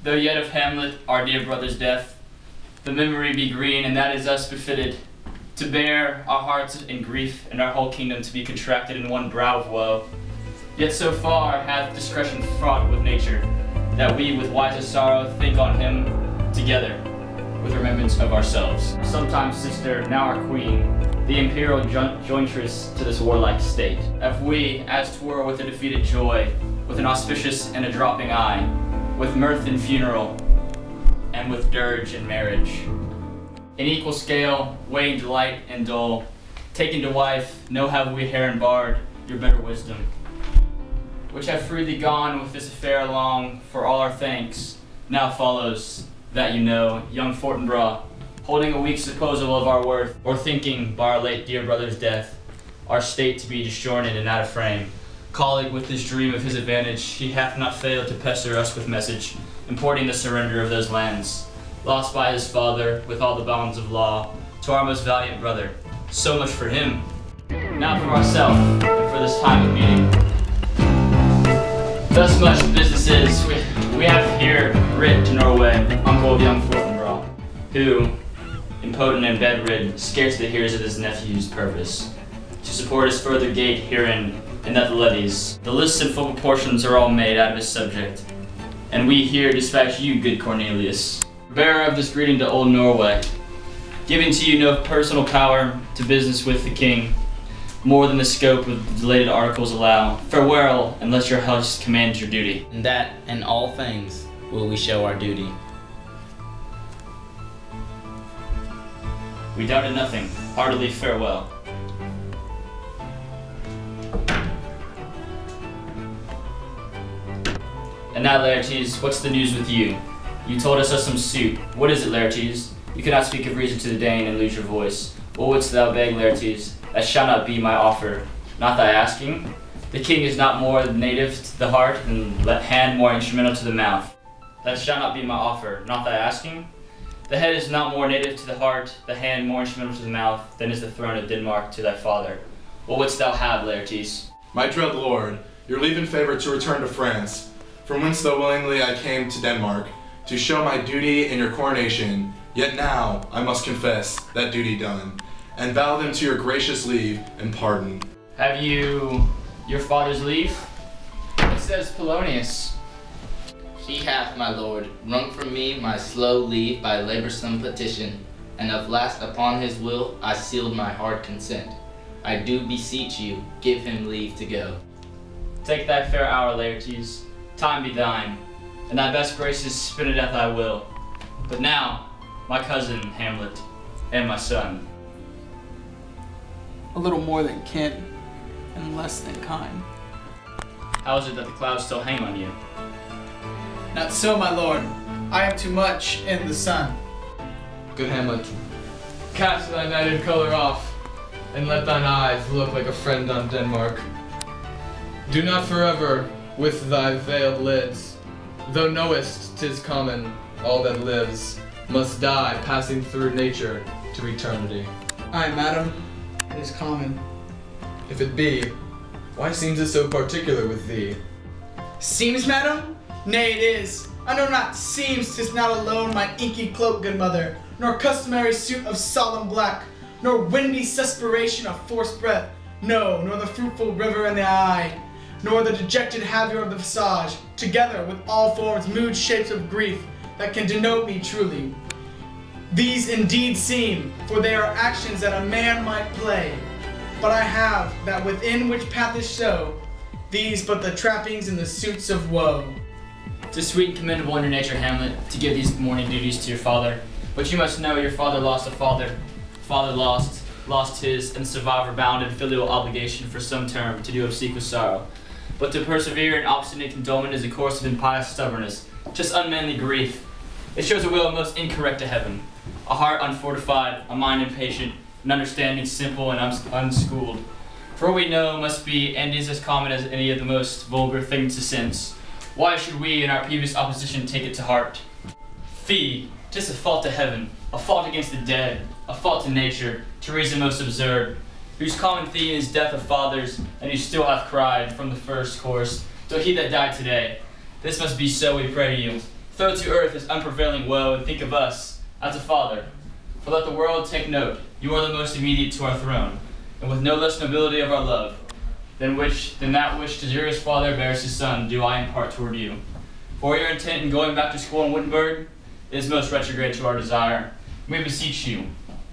Though yet of Hamlet, our dear brother's death, the memory be green, and that is us befitted, to bear our hearts in grief, and our whole kingdom to be contracted in one brow of woe. Yet so far hath discretion fraught with nature, that we with wisest sorrow think on him together, with remembrance of ourselves. Sometimes, sister, now our queen, the imperial jointress to this warlike state. If we, as 'twere with a defeated joy, with an auspicious and a dropping eye, with mirth in funeral, and with dirge in marriage, in equal scale, weighing delight and dole, taken to wife, no have we herein barred your better wisdom, which have freely gone with this affair along, for all our thanks. Now follows, that you know, young Fortinbras, holding a weak supposal of our worth, or thinking, by our late dear brother's death, our state to be disjointed and out of frame. Colleague with this dream of his advantage, he hath not failed to pester us with message, importing the surrender of those lands, lost by his father, with all the bounds of law, to our most valiant brother. So much for him. Now for ourselves, and for this time of meeting. Thus much business is, we have here writ to Norway, uncle of young Fortinbras, who, impotent and bedrid, scarcely hears of his nephew's purpose, to support his further gait herein, and that the levies, the lists and full proportions are all made out of his subject. And we here dispatch you, good Cornelius, bearer of this greeting to old Norway, giving to you no personal power to business with the king, more than the scope of the related articles allow. Farewell, unless your house commands your duty. And that in all things will we show our duty. We doubted nothing. Heartily farewell. And now, Laertes, what's the news with you? You told us of some suit. What is it, Laertes? You cannot speak of reason to the Dane and lose your voice. What wouldst thou beg, Laertes? That shall not be my offer. Not thy asking. The king is not more native to the heart, and hand more instrumental to the mouth. That shall not be my offer. Not thy asking. The head is not more native to the heart, the hand more instrumental to the mouth, than is the throne of Denmark to thy father. What wouldst thou have, Laertes? My dread lord, your leave and favor to return to France, from whence though willingly I came to Denmark, to show my duty in your coronation, yet now I must confess that duty done, and vow them to your gracious leave and pardon. Have you your father's leave? It says Polonius. He hath, my lord, wrung from me my slow leave by laboursome petition, and of last upon his will I sealed my hard consent. I do beseech you, give him leave to go. Take thy fair hour, Laertes. Time be thine, and thy best graces spin it at thy will. But now, my cousin Hamlet, and my son. A little more than kin, and less than kind. How is it that the clouds still hang on you? Not so, my lord. I am too much in the sun. Good Hamlet, cast thy knighted color off, and let thine eyes look like a friend on Denmark. Do not forever with thy veiled lids, though knowest 'tis common, all that lives must die, passing through nature to eternity. Aye, madam, it is common. If it be, why seems it so particular with thee? Seems, madam? Nay, it is. I know not seems, 'tis not alone my inky cloak, good mother, nor customary suit of solemn black, nor windy suspiration of forced breath, no, nor the fruitful river in the eye, nor the dejected havure of the visage, together with all forms, mood, shapes of grief, that can denote me truly. These indeed seem, for they are actions that a man might play, but I have that within which path is so, these but the trappings and the suits of woe. 'Tis sweet and commendable in your nature, Hamlet, to give these morning duties to your father. But you must know your father lost a father. Father lost his, and survivor bound in filial obligation for some term to do obsequious sorrow. But to persevere in obstinate condolement is a course of impious stubbornness, just unmanly grief. It shows a will most incorrect to heaven, a heart unfortified, a mind impatient, an understanding simple and unschooled. For what we know must be and is as common as any of the most vulgar things to sense. Why should we in our previous opposition take it to heart? Fie, 'tis a fault to heaven, a fault against the dead, a fault to nature, to reason most absurd, whose common theme is death of fathers, and who still hath cried from the first course, till he that died today. This must be so, we pray you. Throw to earth his unprevailing woe, and think of us as a father. For let the world take note, you are the most immediate to our throne, and with no less nobility of our love than that which to dearest father bears his son, do I impart toward you. For your intent in going back to school in Wittenberg is most retrograde to our desire. We beseech you,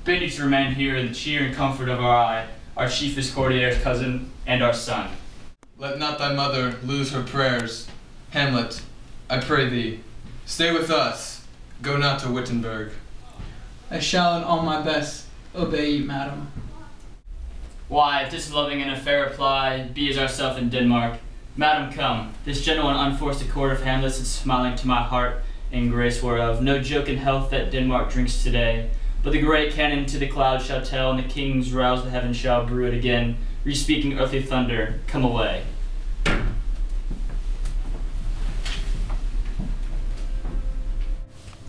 bid you to remain here in the cheer and comfort of our eye, our chiefest courtier's cousin, and our son. Let not thy mother lose her prayers. Hamlet, I pray thee, stay with us. Go not to Wittenberg. I shall in all my best obey you, madam. Why, if this loving and a fair reply be as ourself in Denmark, madam, come. This gentle and unforced accord of Hamlet is smiling to my heart, in grace whereof no joke in health that Denmark drinks today. But the great cannon to the clouds shall tell, and the kings roused the heavens shall brew it again. Re-speaking earthly thunder, come away.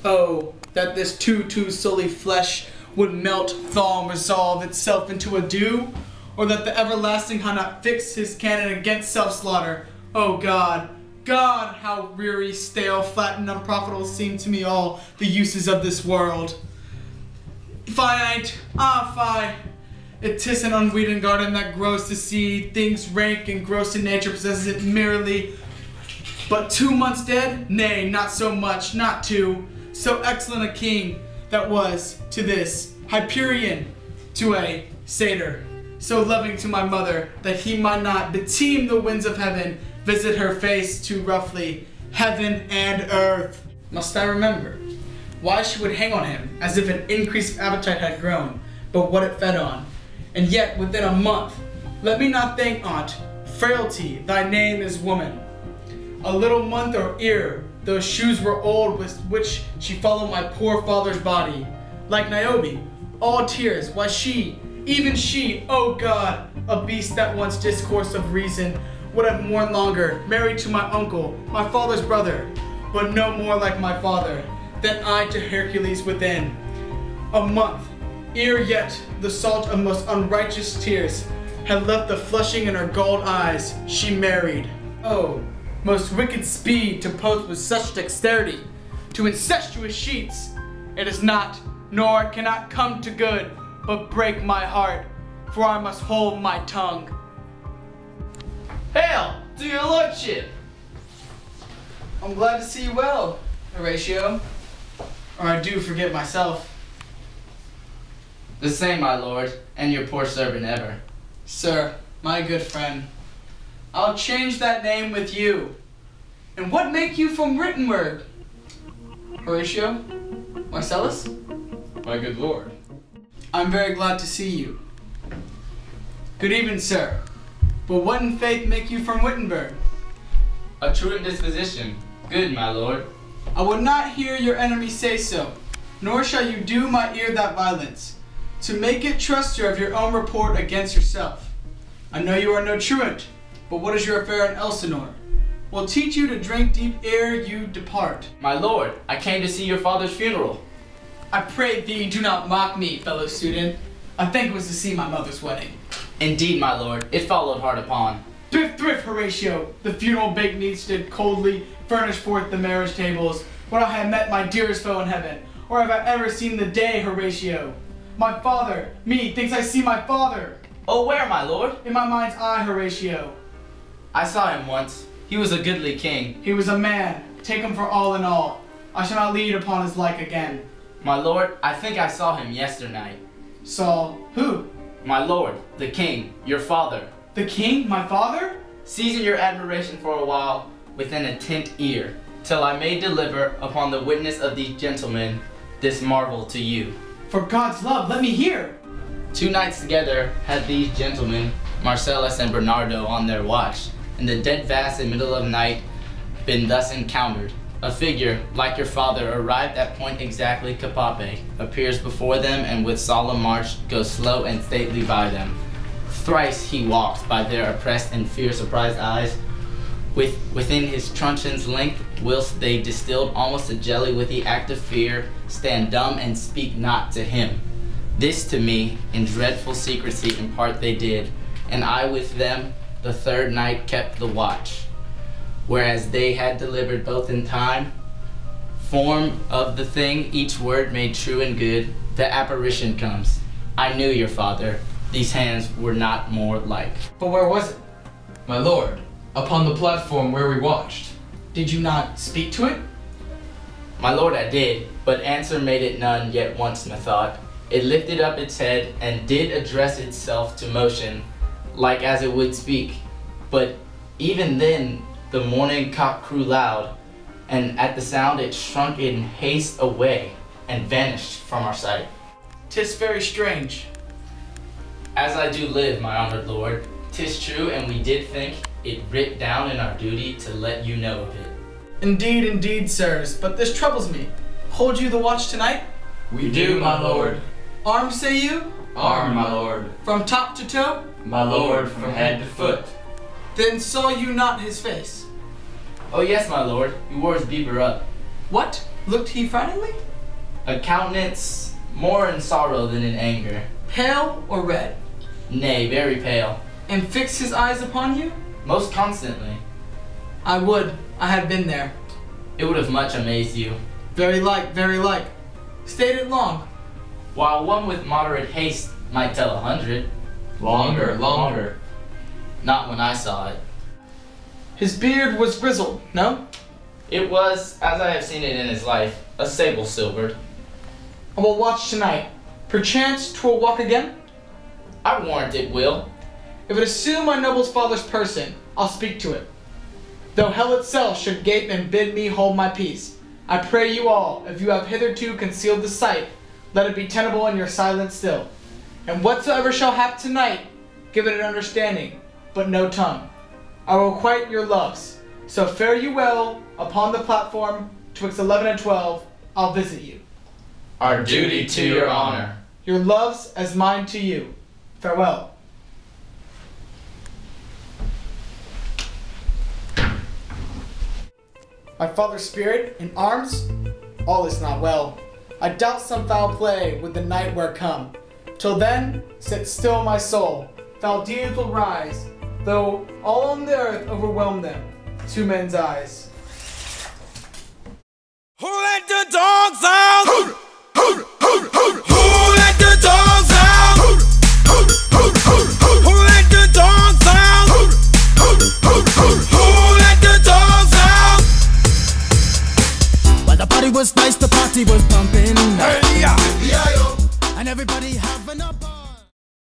Oh, that this too sully flesh would melt, thaw, and resolve itself into a dew, or that the everlasting had not fixed his cannon against self-slaughter. Oh God, God, how weary, stale, flat, and unprofitable seem to me all the uses of this world. Finite, fi. It 'tis an unweeded garden that grows to seed, things rank and gross in nature possesses it merely. But 2 months dead? Nay, not so much, not 2. So excellent a king that was to this Hyperion, to a satyr, so loving to my mother that he might not beteem the winds of heaven, visit her face too roughly, heaven and earth. Must I remember why she would hang on him, as if an increase of appetite had grown, but what it fed on? And yet within a month, let me not think on't, frailty, thy name is woman. A little month or ere, those shoes were old with which she followed my poor father's body. Like Niobe, all tears, why she, even she, oh God, a beast that once discoursed of reason, would have mourned longer, married to my uncle, my father's brother, but no more like my father, than I to Hercules within. A month, ere yet the salt of most unrighteous tears had left the flushing in her galled eyes, she married. Oh, most wicked speed to post with such dexterity to incestuous sheets. It is not, nor it cannot come to good, but break my heart, for I must hold my tongue. Hail to your lordship! I'm glad to see you well, Horatio. Or I do forget myself. The same, my lord, and your poor servant ever. Sir, my good friend, I'll change that name with you. And what make you from Wittenberg? Horatio? Marcellus? My good lord. I'm very glad to see you. Good evening, sir. But what in faith make you from Wittenberg? A truant disposition. Good, my lord. I would not hear your enemy say so, nor shall you do my ear that violence, to make it truster of your own report against yourself. I know you are no truant, but what is your affair in Elsinore? We'll teach you to drink deep ere you depart. My lord, I came to see your father's funeral. I pray thee do not mock me, fellow student. I think it was to see my mother's wedding. Indeed, my lord, it followed hard upon. Thrift, Horatio! The funeral baked meats did coldly furnish forth the marriage tables. Would I have met my dearest foe in heaven, or have I ever seen the day, Horatio? My father, me, thinks I see my father. Oh, where, my lord? In my mind's eye, Horatio. I saw him once. He was a goodly king. He was a man. Take him for all in all. I shall not lead upon his like again. My lord, I think I saw him yesternight. Saw who? My lord, the king, your father. The king, my father? Season your admiration for a while with an attent ear, till I may deliver upon the witness of these gentlemen this marvel to you. For God's love, let me hear. 2 nights together had these gentlemen, Marcellus and Bernardo, on their watch, in the dead vast and middle of night, been thus encountered. A figure, like your father, arrived at point exactly Capape, appears before them, and with solemn march goes slow and stately by them. Thrice he walks by their oppressed and fear-surprised eyes, within his truncheon's length, whilst they, distilled almost to jelly with the act of fear, stand dumb and speak not to him. This to me, in dreadful secrecy in part they did, and I with them the 3rd night kept the watch. Whereas they had delivered both in time, form of the thing, each word made true and good, the apparition comes. I knew your father. These hands were not more like. But where was it? My lord, upon the platform where we watched. Did you not speak to it? My lord, I did, but answer made it none yet once methought. It lifted up its head and did address itself to motion, like as it would speak. But even then the morning cock crew loud, and at the sound it shrunk in haste away and vanished from our sight. 'Tis very strange. As I do live, my honored lord, 'tis true, and we did think it writ down in our duty to let you know of it. Indeed, indeed, sirs, but this troubles me. Hold you the watch tonight? We do, my lord. Armed, say you? Armed, my lord. From top to toe? My lord, from head to foot. Then saw you not his face? Oh yes, my lord, he wore his beaver up. What? Looked he frowningly? A countenance more in sorrow than in anger. Pale or red? Nay, very pale. And fixed his eyes upon you? Most constantly. I would I had been there. It would have much amazed you. Very like, very like. Stayed it long? While one with moderate haste might tell 100. Longer, longer. Not when I saw it. His beard was grizzled, no? It was, as I have seen it in his life, a sable silvered. I will watch tonight. Perchance 'twill walk again? I warrant it will. If it assume my noble's father's person, I'll speak to it. Though hell itself should gape and bid me hold my peace, I pray you all, if you have hitherto concealed the sight, let it be tenable in your silence still. And whatsoever shall hap tonight, give it an understanding, but no tongue. I will requite your loves. So fare you well upon the platform, twixt 11 and 12, I'll visit you. Our duty to your honor. Your loves as mine to you. Farewell. My father's spirit in arms? All is not well. I doubt some foul play with the night where come. Till then, sit still my soul. Foul deeds will rise, though all on the earth overwhelm them, to men's eyes. Who let the dogs out? Who let the dogs out? Who let the dogs out? Who let the dogs out? Well, the party was nice, the party was pumping.